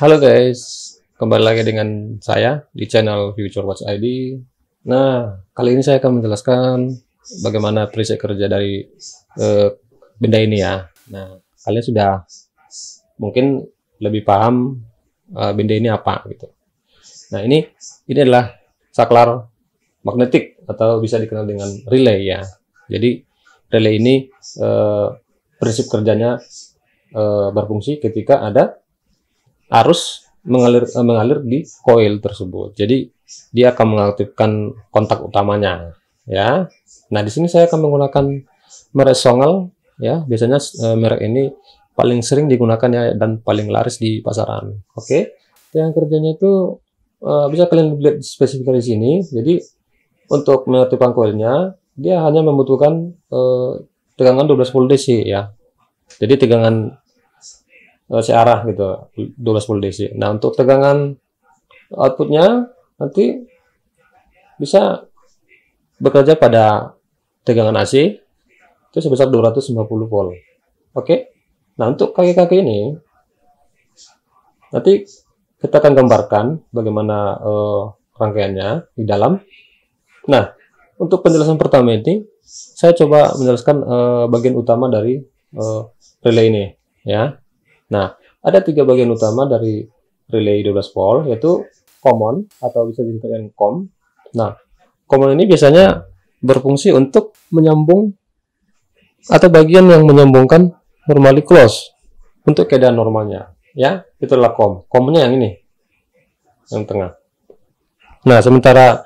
Halo guys, kembali lagi dengan saya di channel Future Watch ID. Nah, kali ini saya akan menjelaskan bagaimana prinsip kerja dari eh, benda ini ya. Nah, kalian sudah mungkin lebih paham benda ini apa gitu. Nah, ini adalah saklar magnetik atau bisa dikenal dengan relay ya. Jadi relay ini eh, prinsip kerjanya berfungsi ketika ada arus mengalir di koil tersebut. Jadi dia akan mengaktifkan kontak utamanya, ya. Nah, di sini saya akan menggunakan merek Songal, ya. Biasanya merek ini paling sering digunakan ya dan paling laris di pasaran. Oke. Yang kerjanya itu bisa kalian lihat spesifikasi di sini. Jadi untuk mengaktifkan koilnya, dia hanya membutuhkan tegangan 12 volt DC ya. Jadi tegangan searah gitu 12 volt DC. Nah, untuk tegangan outputnya nanti bisa bekerja pada tegangan AC itu sebesar 250 volt. Oke. Nah, untuk kaki-kaki ini nanti kita akan gambarkan bagaimana rangkaiannya di dalam. Nah, untuk penjelasan pertama ini saya coba menjelaskan bagian utama dari relay ini ya. Nah, ada tiga bagian utama dari relay 12 volt, yaitu common atau bisa disebut COM. Nah, common ini biasanya berfungsi untuk menyambung atau bagian yang menyambungkan normally close untuk keadaan normalnya. Ya, itulah COM. COM-nya yang ini, yang tengah. Nah, sementara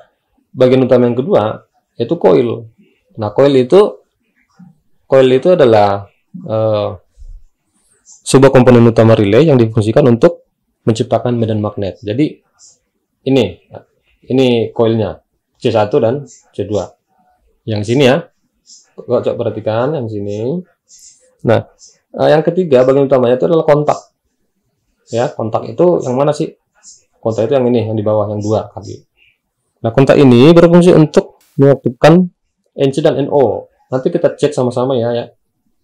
bagian utama yang kedua yaitu coil. Nah, coil itu adalah sebuah komponen utama relay yang difungsikan untuk menciptakan medan magnet. Jadi ini coilnya C1 dan C2. Yang sini ya, coba perhatikan yang sini. Nah, yang ketiga bagian utamanya itu adalah kontak. Ya, kontak itu yang mana sih? Kontak itu yang ini, yang di bawah, yang dua kaki. Nah, kontak ini berfungsi untuk mengaktifkan NC dan NO. Nanti kita cek sama-sama ya.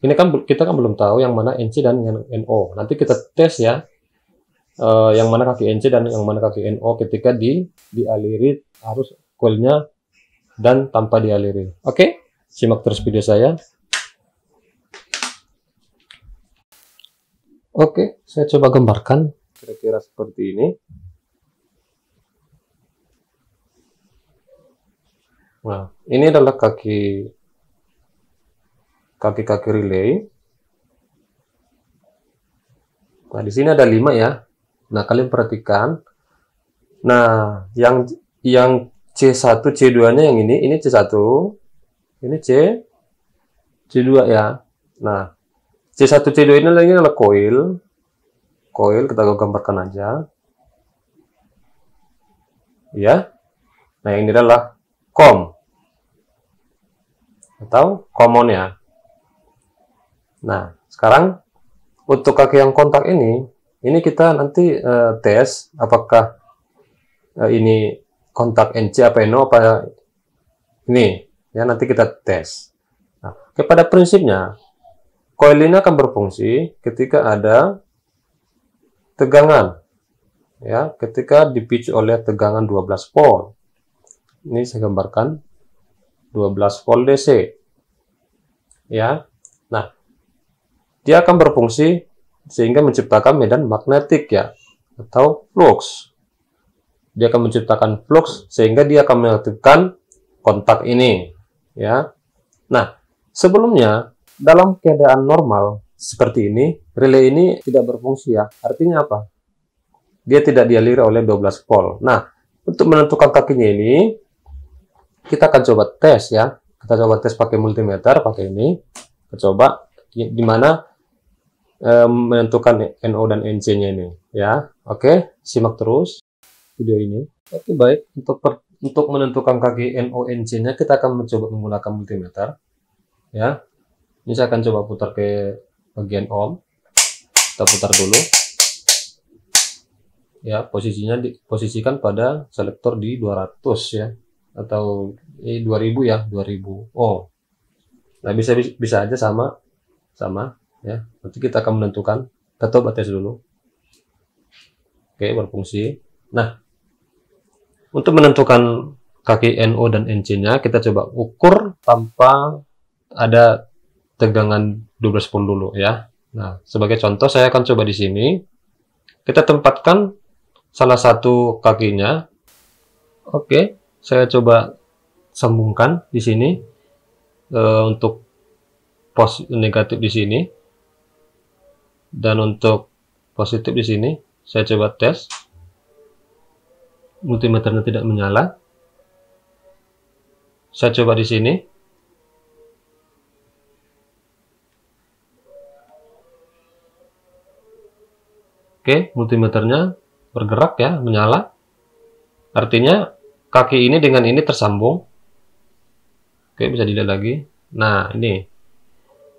Ini kan kita kan belum tahu yang mana NC dan yang NO. Nanti kita tes ya, yang mana kaki NC dan yang mana kaki NO ketika dialiri arus coilnya dan tanpa dialiri. Oke, simak terus video saya. Oke, saya coba gambarkan kira-kira seperti ini. Nah, ini adalah kaki relay. Nah, di sini ada 5 ya. Nah, kalian perhatikan. Nah, yang C1, C2-nya yang ini C1, ini C2 ya. Nah, C1, C2 ini adalah coil. Coil kita gambarkan aja. Ya. Nah, ini adalah COM atau common ya. Nah, sekarang untuk kaki yang kontak ini kita nanti tes apakah ini kontak NC apa NO apa ini ya, nanti kita tes. Nah, pada prinsipnya coil ini akan berfungsi ketika ada tegangan ya, ketika dipicu oleh tegangan 12 volt. Ini saya gambarkan 12 volt DC ya. Nah, dia akan berfungsi sehingga menciptakan medan magnetik ya, atau flux. Dia akan menciptakan flux sehingga dia akan mengaktifkan kontak ini ya. Nah, sebelumnya dalam keadaan normal seperti ini, relay ini tidak berfungsi ya. Artinya apa? Dia tidak dialiri oleh 12 volt. Nah, untuk menentukan kakinya ini kita akan coba tes ya. Kita coba tes pakai multimeter, pakai ini. Kita coba di mana menentukan NO dan NC-nya ini ya. Oke, simak terus video ini. Oke, baik. Untuk menentukan kaki NO NC-nya kita akan mencoba menggunakan multimeter ya. Ini saya akan coba putar ke bagian ohm. Kita putar dulu ya, posisikan pada selektor di 200 ya, atau 2000 ya, 2000 ohm. Nah, bisa aja sama ya. Nanti kita akan menentukan. Kita coba tes dulu. Oke, berfungsi. Nah, untuk menentukan kaki NO dan NC-nya, kita coba ukur tanpa ada tegangan 12 volt dulu ya. Nah, sebagai contoh saya akan coba di sini. Kita tempatkan salah satu kakinya. Oke, saya coba sambungkan di sini untuk negatif di sini, dan untuk positif di sini. Saya coba tes. Multimeternya tidak menyala. Saya coba di sini. Oke, multimeternya bergerak ya, menyala. Artinya kaki ini dengan ini tersambung. Oke, bisa dilihat lagi. Nah, ini.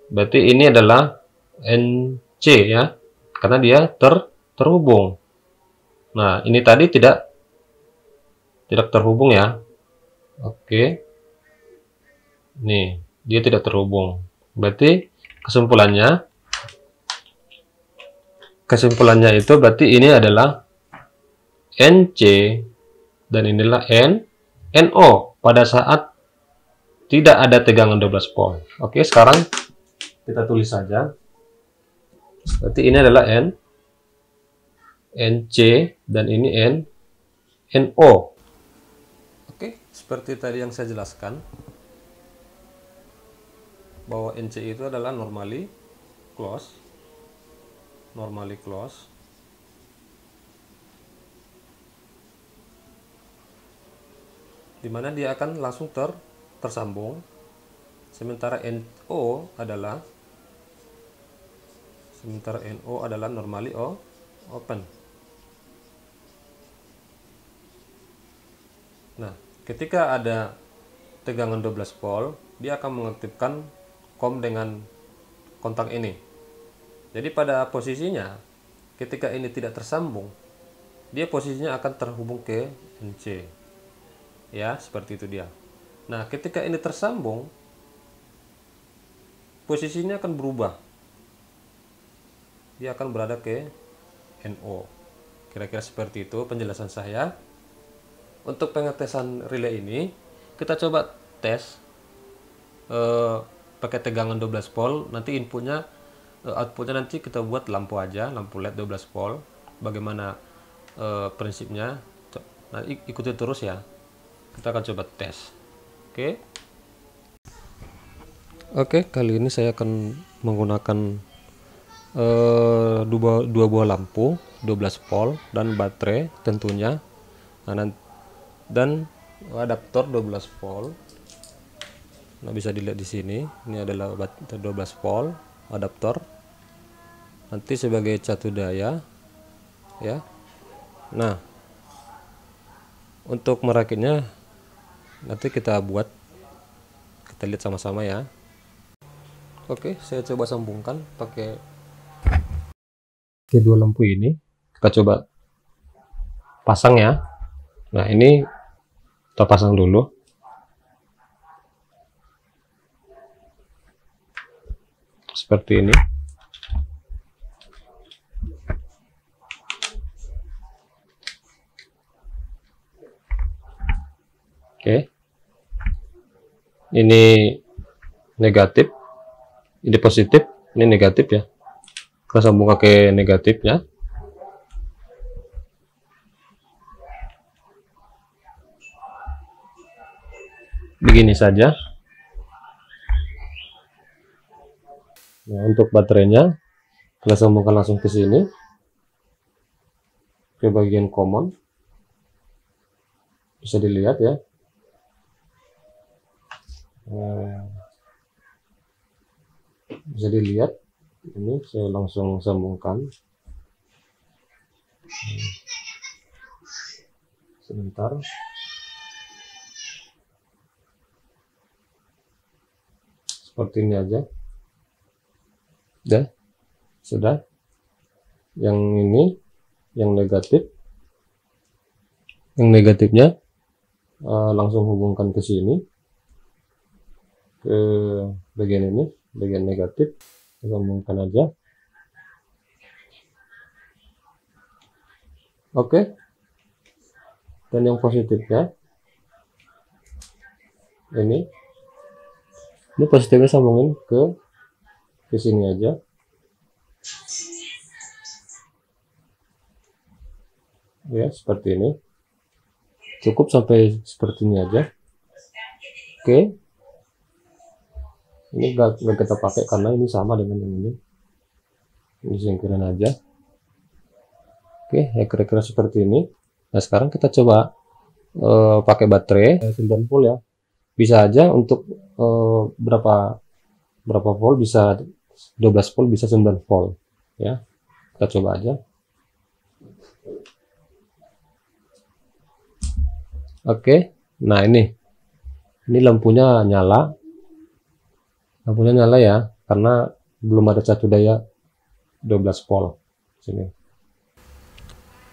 Berarti ini adalah NC ya. Karena dia terhubung. Nah, ini tadi tidak terhubung ya. Oke. Nih, dia tidak terhubung. Berarti kesimpulannya itu berarti ini adalah NC dan inilah NO pada saat tidak ada tegangan 12 volt. Oke, sekarang kita tulis saja. Berarti ini adalah NC dan ini NO. Oke, seperti tadi yang saya jelaskan bahwa NC itu adalah normally close, dimana dia akan langsung tersambung, sementara NO adalah normally open. Nah, ketika ada tegangan 12 volt, dia akan mengaktifkan COM dengan kontak ini. Jadi pada posisinya, ketika ini tidak tersambung, dia posisinya akan terhubung ke NC. Ya, seperti itu dia. Nah, ketika ini tersambung, posisinya akan berubah. Dia akan berada ke NO. Kira-kira seperti itu penjelasan saya. Untuk pengetesan relay ini, kita coba tes pakai tegangan 12 volt. Nanti outputnya nanti kita buat lampu aja, lampu LED 12 volt. Bagaimana prinsipnya? Nah, ikuti terus ya. Kita akan coba tes. Oke, kali ini saya akan menggunakan dua buah lampu 12 volt dan baterai tentunya. Nah, dan adaptor 12 volt. Nah, bisa dilihat di sini. Ini adalah 12 volt adaptor. Nanti sebagai catu daya ya. Nah, untuk merakitnya nanti kita lihat sama-sama ya. Oke, saya coba sambungkan pakai kedua lampu ini. Kita coba pasang ya. Nah, ini kita pasang dulu. Seperti ini. Oke. Ini negatif. Ini positif, ini negatif ya. Kita sambung ke negatifnya. Begini saja. Nah, untuk baterainya kita sambungkan langsung ke sini, ke bagian common. Bisa dilihat ya. Bisa dilihat, ini saya langsung sambungkan. Sebentar. Seperti ini aja. Sudah. Yang ini, yang negatif. Yang negatifnya langsung hubungkan ke sini, ke bagian ini, bagian negatif. Sambungkan aja. Oke. Dan yang positifnya ini positifnya sambungin ke sini aja. Ya, seperti ini. Cukup sampai seperti ini aja. Oke. Ini gak kita pakai karena ini sama dengan yang ini. Ini singkiran aja. Oke, ya kira-kira seperti ini. Nah, sekarang kita coba pakai baterai 9 volt ya. Bisa aja untuk berapa volt, bisa 12 volt, bisa 9 volt ya. Kita coba aja. Oke. Nah, ini lampunya nyala. Lampunya nyala ya, karena belum ada catu daya 12 volt sini.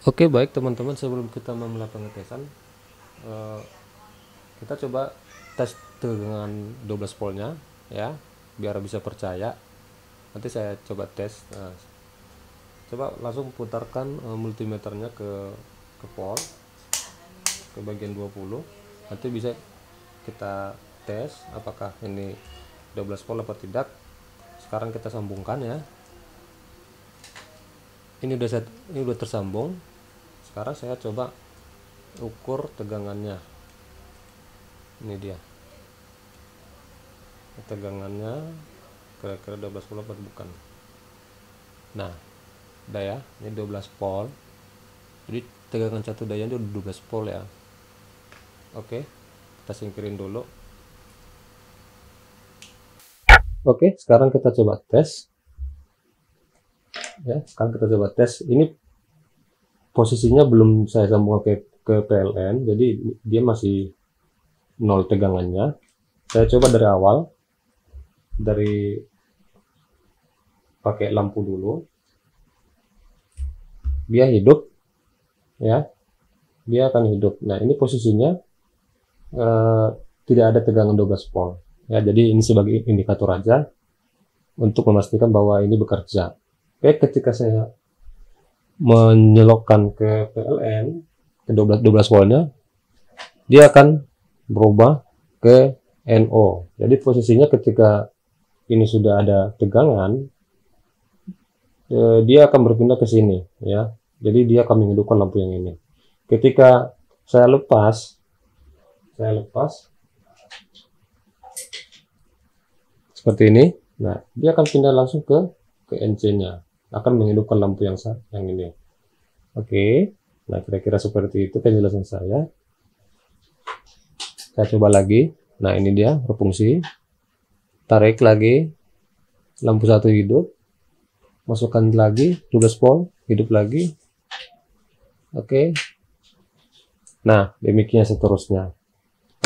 Oke, baik teman-teman, sebelum kita memulai pengetesan, kita coba tes dengan 12 voltnya ya, biar bisa percaya. Nanti saya coba tes. Nah, coba langsung putarkan multimeternya ke volt, ke bagian 20. Nanti bisa kita tes apakah ini 12 volt apa tidak. Sekarang kita sambungkan ya. Ini udah tersambung. Sekarang saya coba ukur tegangannya. Ini dia. Tegangannya kira-kira 12 volt atau bukan. Nah, udah ya. Ini 12 volt. Jadi tegangan catu dayanya udah 12 volt ya. Oke. Kita singkirin dulu. Oke, sekarang kita coba tes. Ya, sekarang kita coba tes. Ini posisinya belum saya sambung ke PLN, jadi dia masih 0 tegangannya. Saya coba dari awal, dari pakai lampu dulu. Dia hidup, ya. Dia akan hidup. Nah, ini posisinya tidak ada tegangan 12 volt. Ya, jadi ini sebagai indikator aja untuk memastikan bahwa ini bekerja. Oke, ketika saya menyelokkan ke PLN ke 12 voltnya, dia akan berubah ke NO. Jadi posisinya ketika ini sudah ada tegangan, dia akan berpindah ke sini ya. Jadi dia akan menghidupkan lampu yang ini. Ketika saya lepas seperti ini. Nah, dia akan pindah langsung ke NC-nya, akan menghidupkan lampu yang ini. Oke. Nah, kira-kira seperti itu penjelasan saya. Saya coba lagi. Nah, ini dia berfungsi. Tarik lagi, lampu satu hidup. Masukkan lagi 12 volt, hidup lagi. Oke. Nah, demikian seterusnya.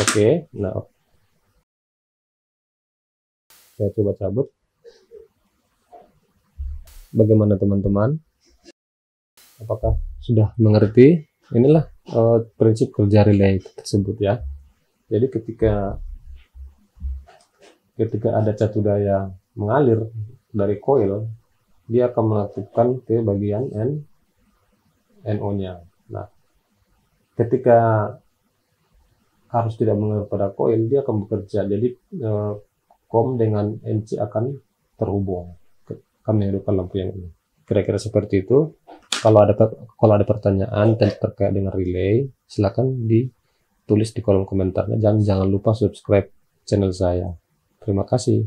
Oke. Nah, saya coba cabut. Bagaimana teman-teman? Apakah sudah mengerti? Inilah prinsip kerja relay tersebut ya. Jadi ketika ada catu daya mengalir dari koil, dia akan mengaktifkan ke bagian NO-nya. Nah, ketika arus tidak mengalir pada koil, dia akan bekerja. Jadi COM dengan NC akan terhubung, akan menghidupkan lampu yang ini. Kira-kira seperti itu. Kalau ada pertanyaan terkait dengan relay, silakan ditulis di kolom komentarnya. Jangan lupa subscribe channel saya. Terima kasih.